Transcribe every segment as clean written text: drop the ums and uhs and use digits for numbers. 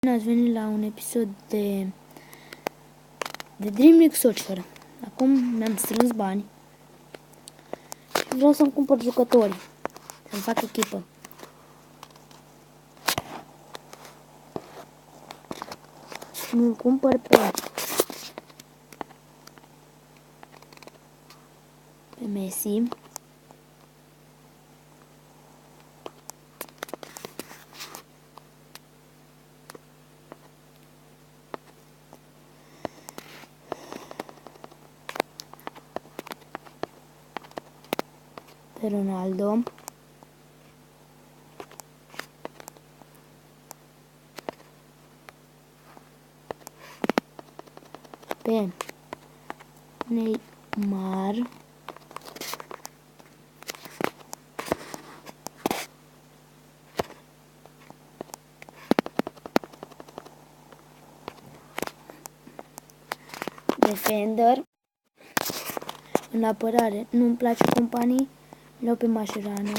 Bine ați venit la un episod de Dream League Soccer. Acum mi-am strâns bani și vreau să-mi cumpăr jucători, să-mi fac echipă. Mi-l cumpăr pe Messi. Pe Ronaldo. Pe Neymar. Defender. În apărare nu-mi place companii, le-au pe Mascherano,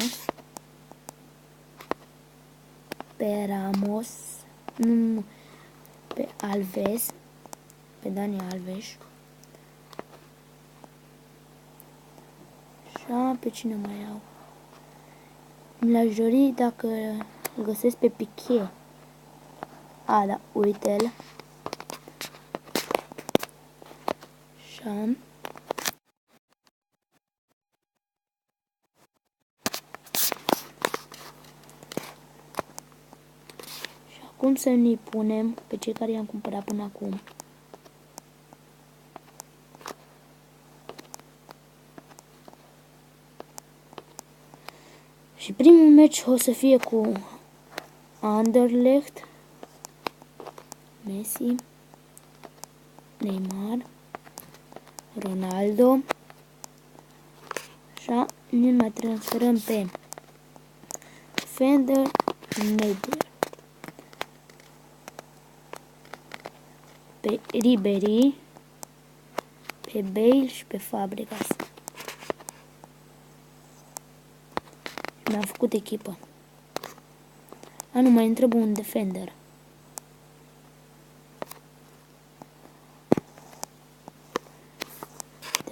pe Ramos, nu, pe Alves, pe Dani Alves. Și pe cine mai au? Mi-aș dori dacă îl găsesc pe Piqué. Da, uite-l. Și acum să ne punem pe cei care i-am cumpărat până acum. Și primul meci o să fie cu Anderlecht, Messi, Neymar, Ronaldo. Și ne mai transferăm pe Fender, Media, pe Ribery, pe Bale și pe Fabregas. Mi-am făcut echipă. Nu mai întreb un defender.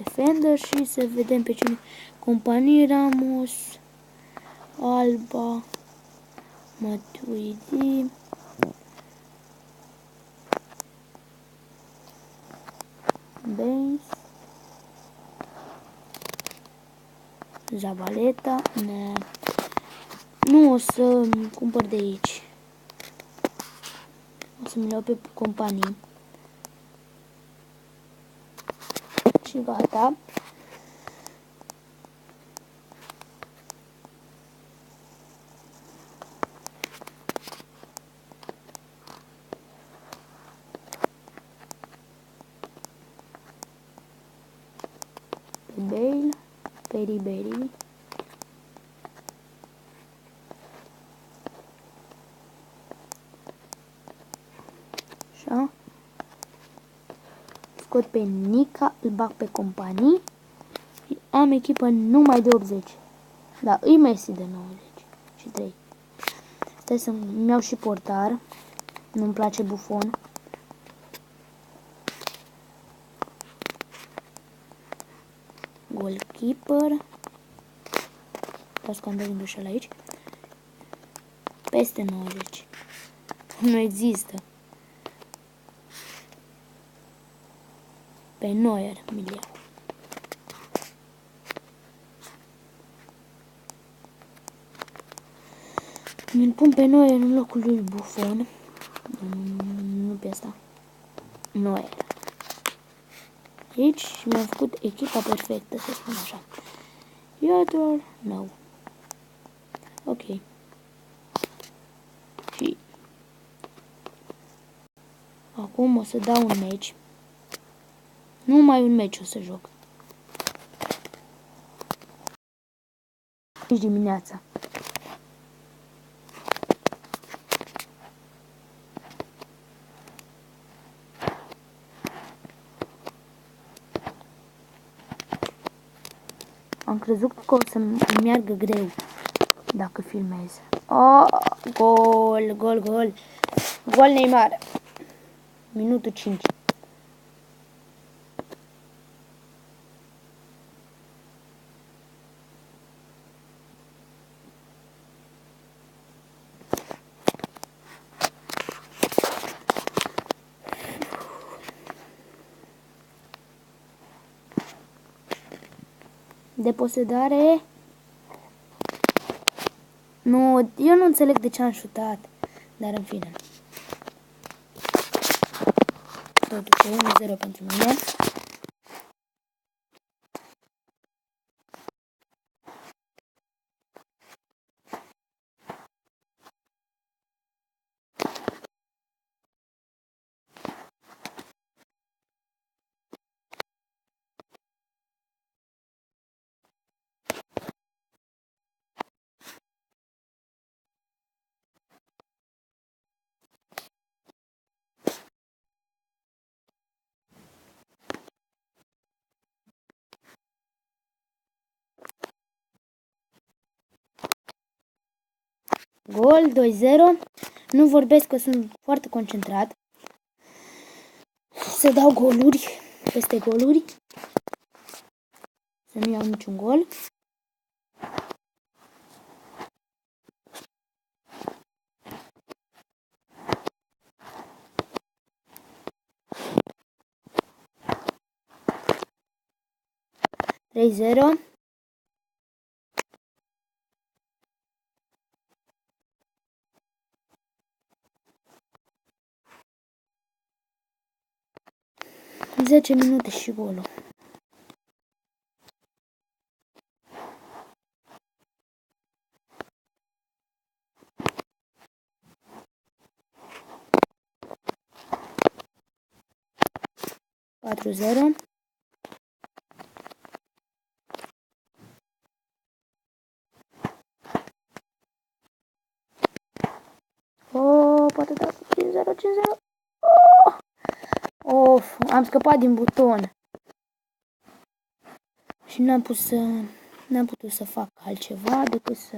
Defender și să vedem pe cine. Companie Ramos, Alba, Matuidi, Benz, Zabaleta. Nu o să cumpăr de aici. O să mi-l iau pe companii. Și gata. Pe Bale, pe Ribery. Așa. Scot pe Nica, îl bag pe companii. Am echipă numai de 80. Da, îi Messi de 93. Stai să-mi iau și portar. Nu-mi place Buffon. Goalkeeper. Las că am dat greșeală aici. Peste 90. Nu există. Pe Neuer mi-l iau. Mi-l pun pe Neuer în locul lui Buffon. Nu pe asta. Neuer. Aici mi-am făcut echipa perfectă, să spun așa. Iodor, no. Ok. Și acum o să dau un meci. Numai un meci o să joc. Nici dimineața. Am crezut că o să meargă greu dacă filmez. Oh, gol, gol, gol. Gol Neymar. Minutul 5. Deposedare. Nu, eu nu înțeleg de ce am șutat. Dar în fine. Totuși 1-0 pentru mine. Gol 2-0. Nu vorbesc că sunt foarte concentrat. Să dau goluri peste goluri. Să nu iau niciun gol. Trei 0. Zece minute și golul. Patru 0. Poate da 5-0, 5-0. Of, am scăpat din buton. Și n-am putut să fac altceva decât să...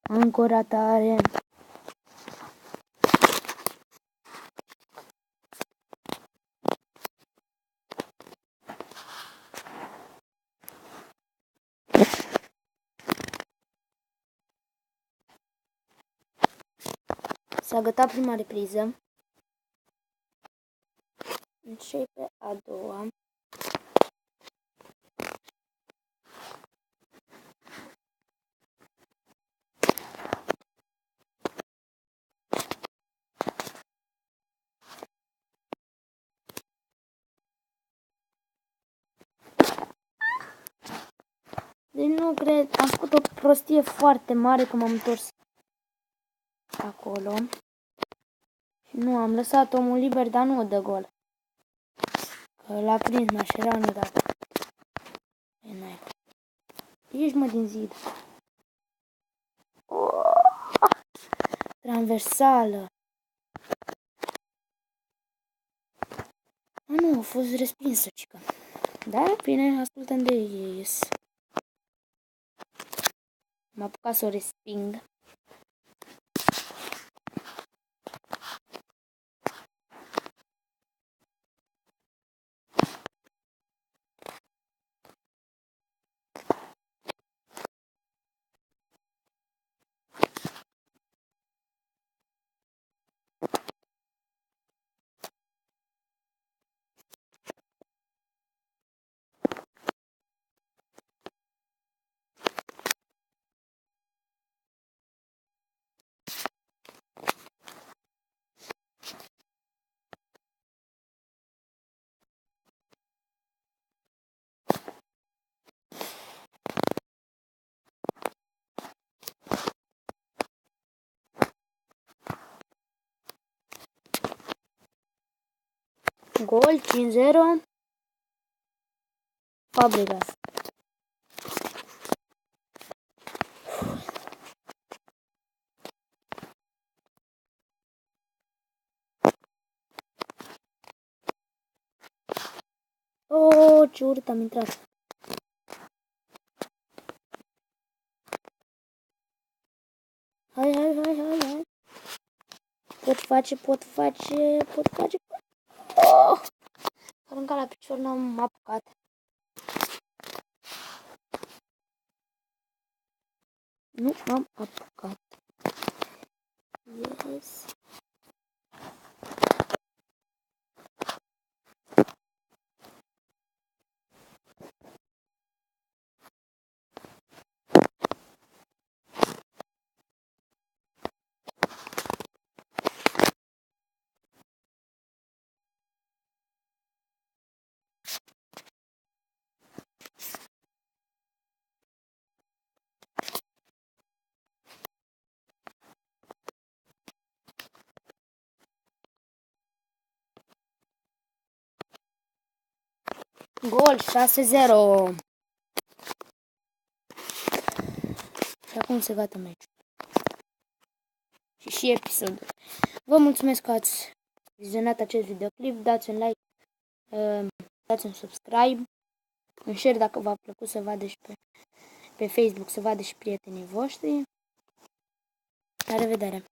Încă o ratare. S-a gătat prima repriză. Începe a doua. Deci nu cred, am făcut o prostie foarte mare că m-am întors acolo. Și nu, am lăsat omul liber, dar nu o dă gol. Că l-a prins Mașeranul, dar... Ești mă din zid. Transversală. Nu, a fost respinsă, cică. Da, bine, ascultăm de ies. M-a apucat să o resping. Gol 5-0. Fabregas. ce urât am intrat. Hai. Pot face. Oh! Arunca la picior, n-am apucat. Nu am apucat. Yes. Gol 6-0. Și acum se gata meciul. Și episodul. Vă mulțumesc că ați vizionat acest videoclip. Dați un like, dați un subscribe, un share dacă v-a plăcut, să vadă și pe Facebook, să vadă și prietenii voștri. La revedere!